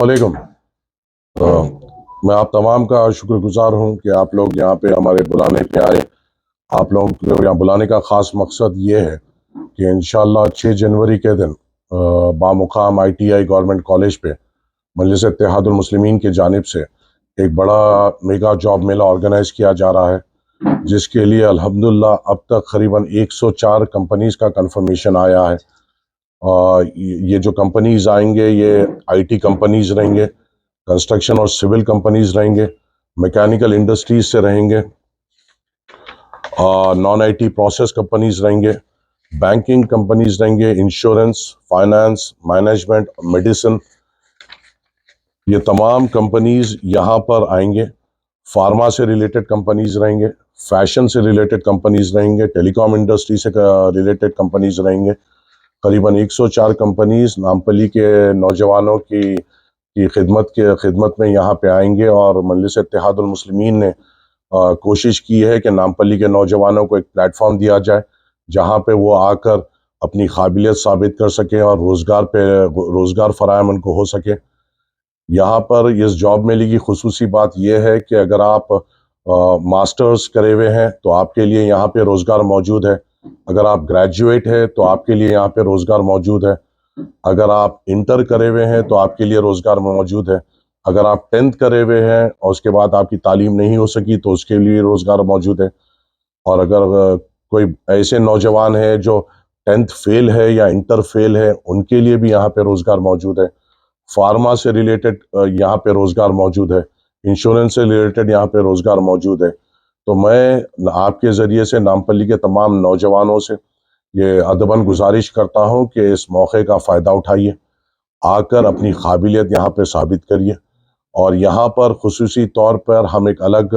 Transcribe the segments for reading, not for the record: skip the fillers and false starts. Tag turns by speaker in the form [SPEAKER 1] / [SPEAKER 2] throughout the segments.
[SPEAKER 1] वालेकुम। मैं आप तमाम का शुक्रगुजार हूँ कि आप लोग यहाँ पे हमारे बुलाने पे आए। आप लोग को यहाँ बुलाने का ख़ास मकसद ये है कि इंशाअल्लाह 6 जनवरी के दिन बामुकाम ITI गवर्नमेंट कॉलेज पे मजलिस इत्तेहादुल मुस्लिमीन की जानिब से एक बड़ा मेगा जॉब मेला ऑर्गेनाइज किया जा रहा है, जिसके लिए अल्हम्दुलिल्लाह अब तक करीबन 104 कंपनीज का कंफर्मेशन आया है। ये जो कंपनीज आएंगे ये IT कंपनीज रहेंगे, कंस्ट्रक्शन और सिविल कंपनीज रहेंगे, मैकेनिकल इंडस्ट्रीज से रहेंगे, नॉन IT प्रोसेस कंपनीज रहेंगे, बैंकिंग कंपनीज रहेंगे, इंश्योरेंस, फाइनेंस, मैनेजमेंट, मेडिसिन, ये तमाम कंपनीज यहाँ पर आएंगे। फार्मा से रिलेटेड कंपनीज रहेंगे, फैशन से रिलेटेड कंपनीज रहेंगे, टेलीकॉम इंडस्ट्री से रिलेटेड कंपनीज रहेंगे। करीबन 104 कंपनीज नामपल्ली के नौजवानों की खिदमत में यहाँ पे आएंगे और मजलिस इत्तेहादुल मुस्लिमीन ने कोशिश की है कि नामपल्ली के नौजवानों को एक प्लेटफॉर्म दिया जाए जहाँ पे वो आकर अपनी काबिलियत साबित कर सकें और रोज़गार फराहम उनको हो सके। यहाँ पर इस जॉब मेले की खुसूसी बात यह है कि अगर आप मास्टर्स करे हुए हैं तो आपके लिए यहाँ पे रोज़गार मौजूद है। अगर आप ग्रेजुएट हैं तो आपके लिए यहाँ पे रोज़गार मौजूद है। अगर आप इंटर करे हुए हैं तो आपके लिए रोज़गार मौजूद है। अगर आप 10th करे हुए हैं और उसके बाद आपकी तालीम नहीं हो सकी तो उसके लिए रोज़गार मौजूद है। और अगर कोई ऐसे नौजवान है जो 10th फेल है या इंटर फेल है, उनके लिए भी यहाँ पे रोज़गार मौजूद है। फार्मा से रिलेटेड यहाँ पे रोज़गार मौजूद है। इंश्योरेंस से रिलेटेड यहाँ पे रोज़गार मौजूद है। तो मैं आपके ज़रिए से नामपल्ली के तमाम नौजवानों से ये अदबन गुजारिश करता हूँ कि इस मौके का फ़ायदा उठाइए, आकर अपनी काबिलियत यहाँ पे साबित करिए। और यहाँ पर खुसूसी तौर पर हम एक अलग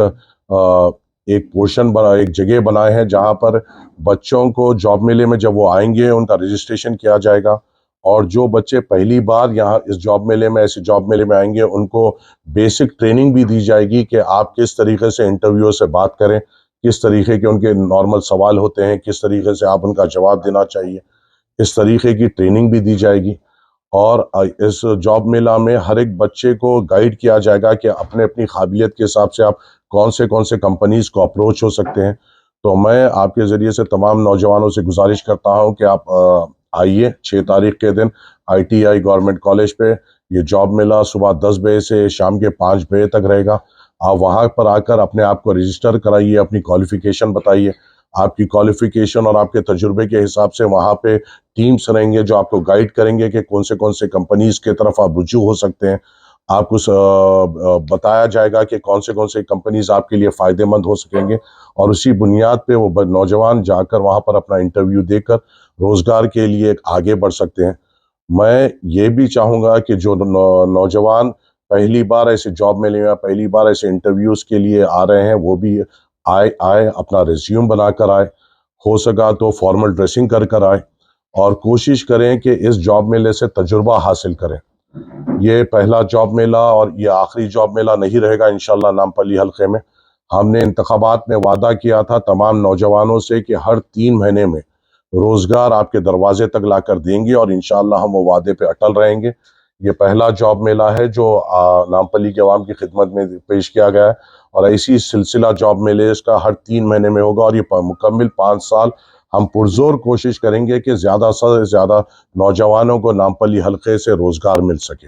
[SPEAKER 1] एक जगह बनाए हैं जहाँ पर बच्चों को जॉब मेले में जब वो आएंगे उनका रजिस्ट्रेशन किया जाएगा। और जो बच्चे पहली बार यहाँ इस जॉब मेले में ऐसे जॉब मेले में आएंगे उनको बेसिक ट्रेनिंग भी दी जाएगी कि आप किस तरीके से इंटरव्यू से बात करें, किस तरीके के उनके नॉर्मल सवाल होते हैं, किस तरीके से आप उनका जवाब देना चाहिए, इस तरीके की ट्रेनिंग भी दी जाएगी। और इस जॉब मेला में हर एक बच्चे को गाइड किया जाएगा कि अपने अपनी काबिलियत के हिसाब से आप कौन से कंपनीज को अप्रोच हो सकते हैं। तो मैं आपके ज़रिए से तमाम नौजवानों से गुजारिश करता हूं कि आप आइए 6 तारीख के दिन ITI गवर्नमेंट कॉलेज पे। ये जॉब मेला सुबह 10 बजे से शाम के 5 बजे तक रहेगा। आप वहाँ पर आकर अपने आप को रजिस्टर कराइए, अपनी क्वालिफ़िकेशन बताइए। आपकी क्वालिफ़िकेशन और आपके तजुर्बे के हिसाब से वहाँ पे टीम्स रहेंगे जो आपको गाइड करेंगे कि कौन से कंपनीज की तरफ आप रुजू हो सकते हैं। आपको बताया जाएगा कि कौन से कंपनीज आपके लिए फ़ायदेमंद हो सकेंगे और उसी बुनियाद पे वो नौजवान जाकर वहाँ पर अपना इंटरव्यू देकर रोज़गार के लिए आगे बढ़ सकते हैं। मैं ये भी चाहूँगा कि जो नौजवान पहली बार ऐसे जॉब मेले में पहली बार ऐसे इंटरव्यूज़ के लिए आ रहे हैं वो भी आए आए अपना रिज्यूम बनाकर आए, हो सका तो फॉर्मल ड्रेसिंग कर आए और कोशिश करें कि इस जॉब मेले से तजुर्बा हासिल करें। ये पहला जॉब मेला और ये आखिरी जॉब मेला नहीं रहेगा इंशाल्लाह नामपल्ली हल्के में। हमने इंतखाबात में वादा किया था तमाम नौजवानों से कि हर 3 महीने में रोज़गार आपके दरवाजे तक लाकर देंगे और इंशाल्लाह हम वो वादे पे अटल रहेंगे। ये पहला जॉब मेला है जो नामपल्ली के अवाम की खिदमत में पेश किया गया है और ऐसी सिलसिला जॉब मेले इसका हर 3 महीने में होगा और ये मुकम्मल 5 साल हम पुरजोर कोशिश करेंगे कि ज़्यादा से ज़्यादा नौजवानों को नामपल्ली हल्के से रोज़गार मिल सके।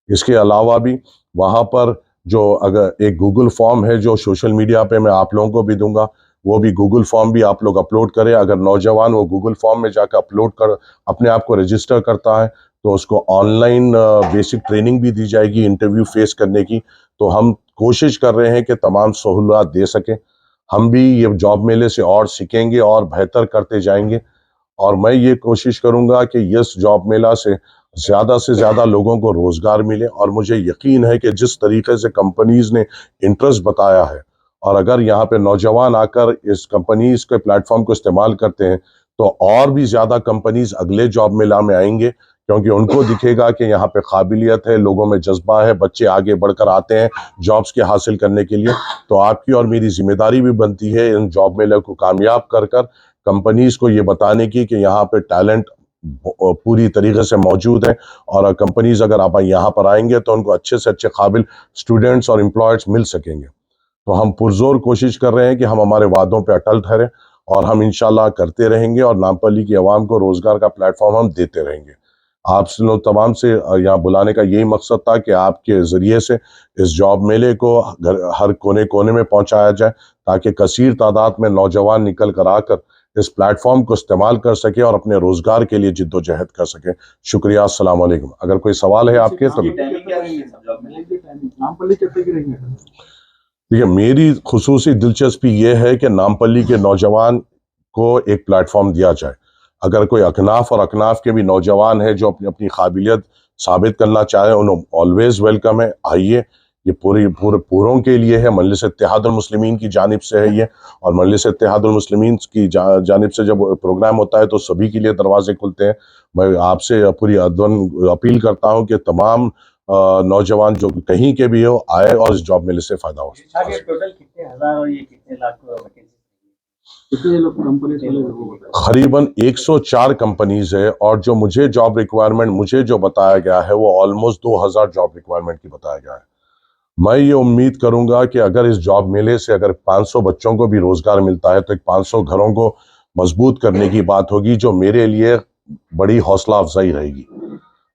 [SPEAKER 1] इसके अलावा भी वहाँ पर जो अगर एक गूगल फॉर्म है जो सोशल मीडिया पे मैं आप लोगों को भी दूंगा, वो भी गूगल फॉर्म भी आप लोग अपलोड करें। अगर नौजवान वो गूगल फॉर्म में जाकर अपलोड कर अपने आप को रजिस्टर करता है तो उसको ऑनलाइन बेसिक ट्रेनिंग भी दी जाएगी इंटरव्यू फेस करने की। तो हम कोशिश कर रहे हैं कि तमाम सहूलत दे सकें। हम भी ये जॉब मेले से और सीखेंगे और बेहतर करते जाएंगे और मैं ये कोशिश करूंगा कि इस जॉब मेला से ज़्यादा लोगों को रोज़गार मिले। और मुझे यकीन है कि जिस तरीके से कंपनीज ने इंटरेस्ट बताया है और अगर यहाँ पे नौजवान आकर इस कंपनीज के प्लेटफॉर्म को इस्तेमाल करते हैं तो और भी ज़्यादा कंपनीज अगले जॉब मेला में आएंगे, क्योंकि उनको दिखेगा कि यहाँ पे काबिलियत है, लोगों में जज्बा है, बच्चे आगे बढ़कर आते हैं जॉब्स के हासिल करने के लिए। तो आपकी और मेरी जिम्मेदारी भी बनती है इन जॉब मेले को कामयाब कर कंपनीज को ये बताने की कि यहाँ पे टैलेंट पूरी तरीके से मौजूद है। और कंपनीज अगर आप यहाँ पर आएंगे तो उनको अच्छे से अच्छे काबिल स्टूडेंट्स और एम्प्लॉयर्स मिल सकेंगे। तो हम पुरजोर कोशिश कर रहे हैं कि हम हमारे वादों पे अटल ठहरें और हम इंशाल्लाह करते रहेंगे और नामपल्ली की आवाम को रोजगार का प्लेटफॉर्म हम देते रहेंगे। आप लोग तमाम से यहाँ बुलाने का यही मकसद था कि आपके ज़रिए से इस जॉब मेले को हर कोने कोने में पहुंचाया जाए, ताकि कसीर तादाद में नौजवान निकल कर आकर इस प्लेटफॉर्म को इस्तेमाल कर सके और अपने रोजगार के लिए जिद्दोजहद कर सके। शुक्रिया, अस्सलाम वालेकुम। अगर कोई सवाल है आपके तो देखिए, मेरी खुसूसी दिलचस्पी ये है कि नामपल्ली के नौजवान को एक प्लेटफॉर्म दिया जाए। अगर कोई अकनाफ और अकनाफ के भी नौजवान है जो अपनी अपनी काबिलियत साबित करना चाहे, उन्हें ऑलवेज वेलकम है, आइए। ये पूरों के लिए है, मजलिस इत्तेहादुल मुस्लिमीन की जानिब से है ये। और मजलिस इत्तेहादुल मुस्लिमीन की जानिब से जब प्रोग्राम होता है तो सभी के लिए दरवाजे खुलते हैं। मैं आपसे पूरी अपील करता हूँ कि तमाम नौजवान जो कहीं के भी हो आए और इस जॉब मेले से फायदा हो।
[SPEAKER 2] टोटल कितने हजार और ये कितने लाख कितने लोग कंपनी वाले?
[SPEAKER 1] करीबन 104 कंपनीज है और जो मुझे जॉब रिक्वायरमेंट मुझे जो बताया गया है वो ऑलमोस्ट 2000 जॉब रिक्वायरमेंट की बताया गया है। मैं ये उम्मीद करूंगा कि अगर इस जॉब मेले से अगर 500 बच्चों को भी रोजगार मिलता है तो एक 500 घरों को मजबूत करने की बात होगी, जो मेरे लिए बड़ी हौसला अफजाई रहेगी।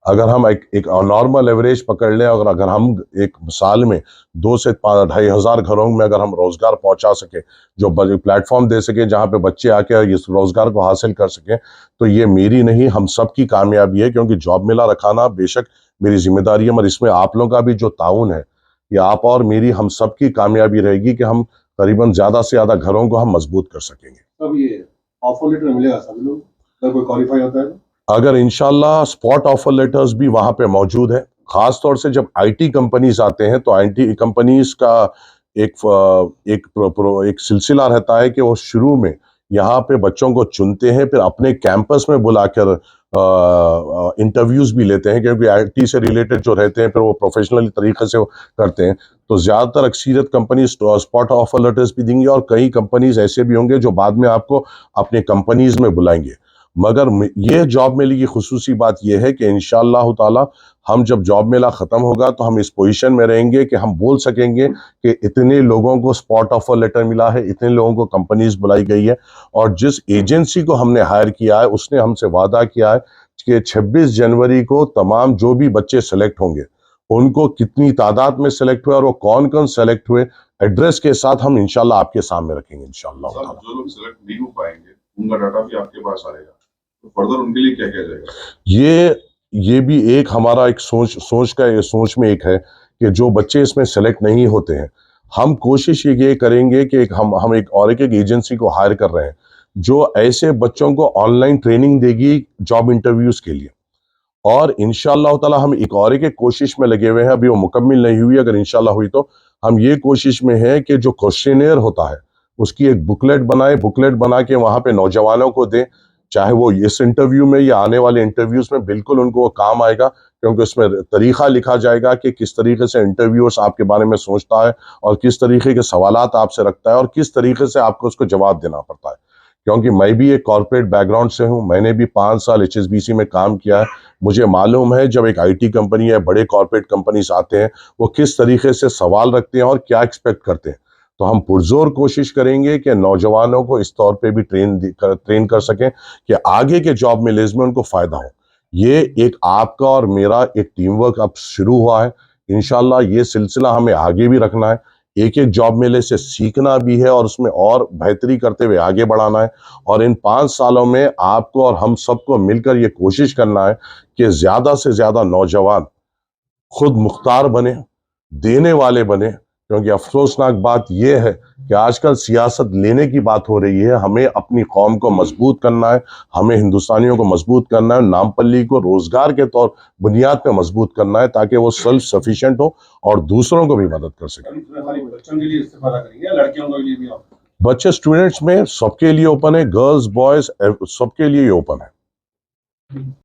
[SPEAKER 1] अगर हम एक नॉर्मल एवरेज पकड़ लें, अगर हम एक साल में 2 से 2,500 घरों में अगर हम रोजगार पहुंचा सके, जो प्लेटफॉर्म दे सके जहां पे बच्चे आके इस रोजगार को हासिल कर सके, तो ये मेरी नहीं हम सब की कामयाबी है। क्योंकि जॉब मेला रखाना बेशक मेरी जिम्मेदारी है, मगर इसमें आप लोगों का भी जो ताउन है, ये आप और मेरी हम सब की कामयाबी रहेगी कि हम करीबन ज्यादा से ज्यादा घरों को हम मजबूत कर सकेंगे।
[SPEAKER 3] अब ये ऑफर लेटर मिलेगा सभी लोग अगर कोई क्वालिफाई होता है तो?
[SPEAKER 1] अगर इंशाल्लाह स्पॉट ऑफर लेटर्स भी वहां पे मौजूद है। खास तौर से जब आईटी कंपनीज आते हैं तो आईटी कंपनीज का एक सिलसिला रहता है कि वो शुरू में यहाँ पे बच्चों को चुनते हैं, फिर अपने कैंपस में बुलाकर इंटरव्यूज भी लेते हैं, क्योंकि आईटी से रिलेटेड जो रहते हैं फिर वो प्रोफेशनल तरीके से वो करते हैं। तो ज्यादातर अक्सरियत कंपनी स्पॉट ऑफर लेटर्स भी देंगी और कई कंपनीज ऐसे भी होंगे जो बाद में आपको अपने कंपनीज में बुलाएंगे। मगर ये जॉब मेले की खुसूसी बात यह है कि इंशाअल्लाह ताला हम जब जॉब मेला ख़त्म होगा तो हम इस पोजीशन में रहेंगे कि हम बोल सकेंगे कि इतने लोगों को स्पॉट ऑफर लेटर मिला है, इतने लोगों को कंपनीज बुलाई गई है। और जिस एजेंसी को हमने हायर किया है उसने हमसे वादा किया है कि 26 जनवरी को तमाम जो भी बच्चे सेलेक्ट होंगे उनको कितनी तादाद में सेलेक्ट हुए और वो कौन कौन सेलेक्ट हुए, एड्रेस के साथ हम इंशाल्लाह आपके सामने रखेंगे इंशाल्लाह।
[SPEAKER 4] जो लोग सेलेक्ट नहीं हो पाएंगे उनका डाटा भी आपके पास आएगा, तो फर्दर उनके लिए क्या किया जाएगा?
[SPEAKER 1] ये भी एक हमारा एक सोच में एक है कि जो बच्चे इसमें सेलेक्ट नहीं होते हैं, हम कोशिश ये करेंगे कि हम एक एजेंसी को हायर कर रहे हैं जो ऐसे बच्चों को ऑनलाइन ट्रेनिंग देगी जॉब इंटरव्यूज के लिए। और इंशाअल्लाह ताला हम एक कोशिश में लगे हुए हैं, अभी वो मुकम्मिल नहीं हुई, अगर इंशाअल्लाह हुई तो हम ये कोशिश में है कि जो क्वेश्चनेयर होता है उसकी एक बुकलेट बना के वहां पे नौजवानों को दें, चाहे वो इस इंटरव्यू में या आने वाले इंटरव्यूज में बिल्कुल उनको वो काम आएगा। क्योंकि उसमें तरीका लिखा जाएगा कि किस तरीके से इंटरव्यूअर्स आपके बारे में सोचता है और किस तरीके के सवालात आपसे रखता है और किस तरीके से आपको उसको जवाब देना पड़ता है। क्योंकि मैं भी एक कॉर्पोरेट बैकग्राउंड से हूं, मैंने भी 5 साल HSBC में काम किया है। मुझे मालूम है जब एक IT कंपनी या बड़े कॉर्पोरेट कंपनीज आते हैं वो किस तरीके से सवाल रखते हैं और क्या एक्सपेक्ट करते हैं। तो हम पुरजोर कोशिश करेंगे कि नौजवानों को इस तौर पे भी ट्रेन कर सकें कि आगे के जॉब मेलेज में उनको फायदा हो। ये एक आपका और मेरा एक टीम वर्क अब शुरू हुआ है। इंशाल्लाह ये सिलसिला हमें आगे भी रखना है, एक एक जॉब मेले से सीखना भी है और उसमें और बेहतरी करते हुए आगे बढ़ाना है। और इन 5 सालों में आपको और हम सबको मिलकर ये कोशिश करना है कि ज़्यादा से ज़्यादा नौजवान खुद मुख्तार बने, देने वाले बने। क्योंकि अफसोसनाक बात यह है कि आजकल सियासत लेने की बात हो रही है। हमें अपनी कौम को मजबूत करना है, हमें हिंदुस्तानियों को मजबूत करना है, नामपल्ली को रोजगार के तौर बुनियाद पे मजबूत करना है ताकि वो सेल्फ सफिशिएंट हो और दूसरों को भी मदद कर सके।
[SPEAKER 3] बच्चों के लिए इस्तेफादा करेंगे, लड़कियों के लिए भी?
[SPEAKER 1] बच्चे स्टूडेंट्स में सबके लिए ओपन है, गर्ल्स बॉयज सबके लिए ओपन है।